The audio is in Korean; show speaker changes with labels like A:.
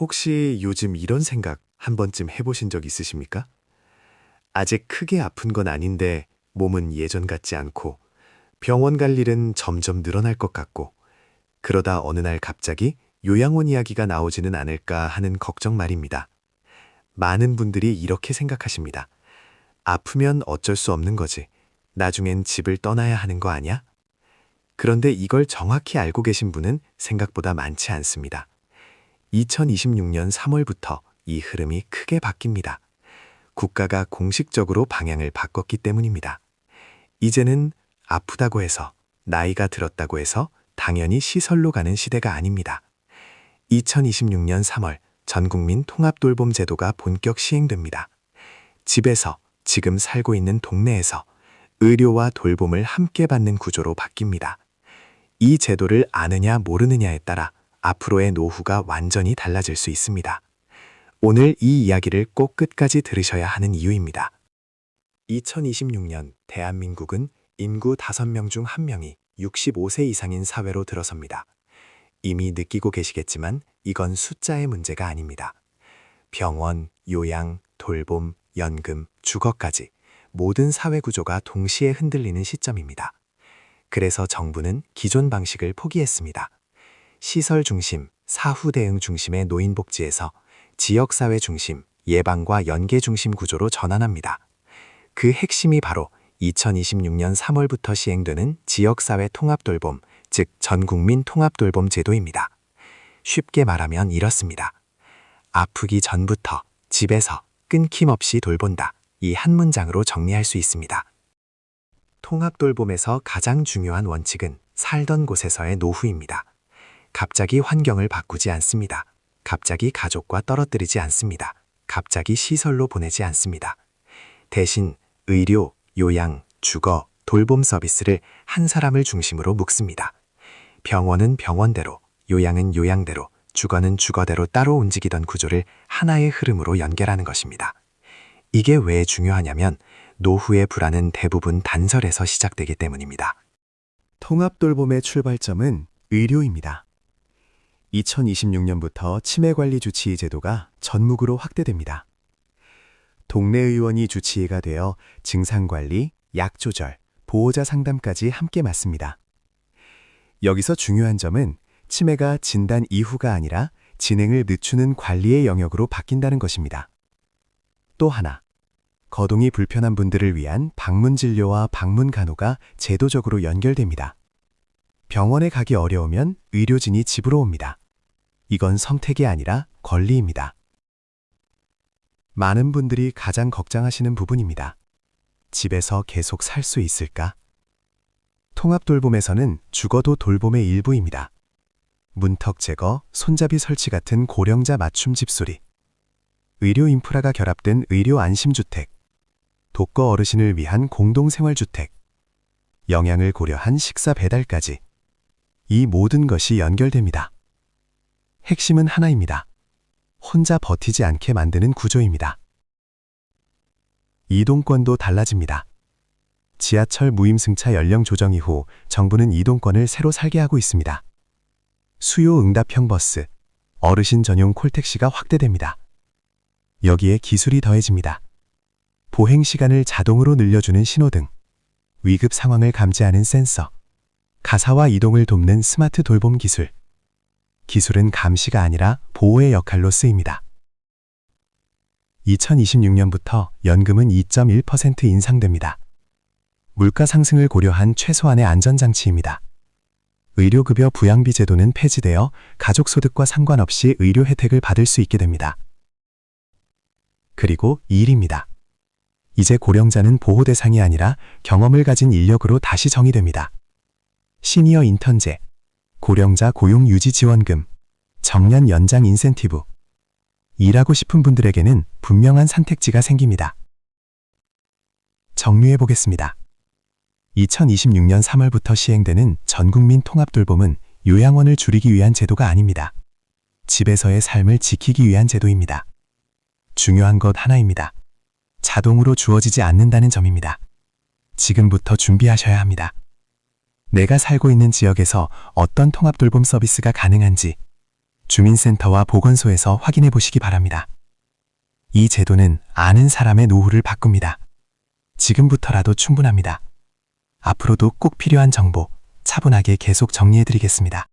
A: 혹시 요즘 이런 생각 한 번쯤 해보신 적 있으십니까? 아직 크게 아픈 건 아닌데 몸은 예전 같지 않고 병원 갈 일은 점점 늘어날 것 같고 그러다 어느 날 갑자기 요양원 이야기가 나오지는 않을까 하는 걱정 말입니다. 많은 분들이 이렇게 생각하십니다. 아프면 어쩔 수 없는 거지. 나중엔 집을 떠나야 하는 거 아니야? 그런데 이걸 정확히 알고 계신 분은 생각보다 많지 않습니다. 2026년 3월부터 이 흐름이 크게 바뀝니다. 국가가 공식적으로 방향을 바꿨기 때문입니다. 이제는 아프다고 해서, 나이가 들었다고 해서 당연히 시설로 가는 시대가 아닙니다. 2026년 3월 전국민 통합돌봄 제도가 본격 시행됩니다. 집에서, 지금 살고 있는 동네에서 의료와 돌봄을 함께 받는 구조로 바뀝니다. 이 제도를 아느냐 모르느냐에 따라 앞으로의 노후가 완전히 달라질 수 있습니다. 오늘 이 이야기를 꼭 끝까지 들으셔야 하는 이유입니다. 2026년 대한민국은 인구 5명 중 1명이 65세 이상인 사회로 들어섭니다. 이미 느끼고 계시겠지만 이건 숫자의 문제가 아닙니다. 병원, 요양, 돌봄, 연금, 주거까지 모든 사회 구조가 동시에 흔들리는 시점입니다. 그래서 정부는 기존 방식을 포기했습니다. 시설 중심, 사후 대응 중심의 노인복지에서 지역사회 중심, 예방과 연계 중심 구조로 전환합니다. 그 핵심이 바로 2026년 3월부터 시행되는 지역사회 통합돌봄, 즉 전국민 통합돌봄 제도입니다. 쉽게 말하면 이렇습니다. 아프기 전부터 집에서 끊김없이 돌본다. 이 한 문장으로 정리할 수 있습니다. 통합돌봄에서 가장 중요한 원칙은 살던 곳에서의 노후입니다. 갑자기 환경을 바꾸지 않습니다. 갑자기 가족과 떨어뜨리지 않습니다. 갑자기 시설로 보내지 않습니다. 대신 의료, 요양, 주거, 돌봄 서비스를 한 사람을 중심으로 묶습니다. 병원은 병원대로, 요양은 요양대로, 주거는 주거대로 따로 움직이던 구조를 하나의 흐름으로 연결하는 것입니다. 이게 왜 중요하냐면 노후의 불안은 대부분 단절에서 시작되기 때문입니다.
B: 통합돌봄의 출발점은 의료입니다. 2026년부터 치매관리 주치의 제도가 전국으로 확대됩니다. 동네 의원이 주치의가 되어 증상관리, 약조절, 보호자 상담까지 함께 맡습니다. 여기서 중요한 점은 치매가 진단 이후가 아니라 진행을 늦추는 관리의 영역으로 바뀐다는 것입니다. 또 하나, 거동이 불편한 분들을 위한 방문진료와 방문간호가 제도적으로 연결됩니다. 병원에 가기 어려우면 의료진이 집으로 옵니다. 이건 선택이 아니라 권리입니다. 많은 분들이 가장 걱정하시는 부분입니다. 집에서 계속 살 수 있을까? 통합돌봄에서는 죽어도 돌봄의 일부입니다. 문턱 제거, 손잡이 설치 같은 고령자 맞춤 집수리, 의료 인프라가 결합된 의료 안심주택, 독거 어르신을 위한 공동생활주택, 영양을 고려한 식사 배달까지 이 모든 것이 연결됩니다. 핵심은 하나입니다. 혼자 버티지 않게 만드는 구조입니다. 이동권도 달라집니다. 지하철 무임승차 연령 조정 이후 정부는 이동권을 새로 살게 하고 있습니다. 수요 응답형 버스, 어르신 전용 콜택시가 확대됩니다. 여기에 기술이 더해집니다. 보행 시간을 자동으로 늘려주는 신호등, 위급 상황을 감지하는 센서, 가사와 이동을 돕는 스마트 돌봄 기술. 기술은 감시가 아니라 보호의 역할로 쓰입니다. 2026년부터 연금은 2.1% 인상됩니다. 물가 상승을 고려한 최소한의 안전장치입니다. 의료급여 부양비 제도는 폐지되어 가족소득과 상관없이 의료 혜택을 받을 수 있게 됩니다. 그리고 일입니다. 이제 고령자는 보호 대상이 아니라 경험을 가진 인력으로 다시 정의됩니다. 시니어 인턴제, 고령자 고용 유지 지원금, 정년 연장 인센티브. 일하고 싶은 분들에게는 분명한 선택지가 생깁니다. 정리해 보겠습니다. 2026년 3월부터 시행되는 전국민 통합돌봄은 요양원을 줄이기 위한 제도가 아닙니다. 집에서의 삶을 지키기 위한 제도입니다. 중요한 것 하나입니다. 자동으로 주어지지 않는다는 점입니다. 지금부터 준비하셔야 합니다. 내가 살고 있는 지역에서 어떤 통합돌봄 서비스가 가능한지, 주민센터와 보건소에서 확인해 보시기 바랍니다. 이 제도는 아는 사람의 노후를 바꿉니다. 지금부터라도 충분합니다. 앞으로도 꼭 필요한 정보 차분하게 계속 정리해 드리겠습니다.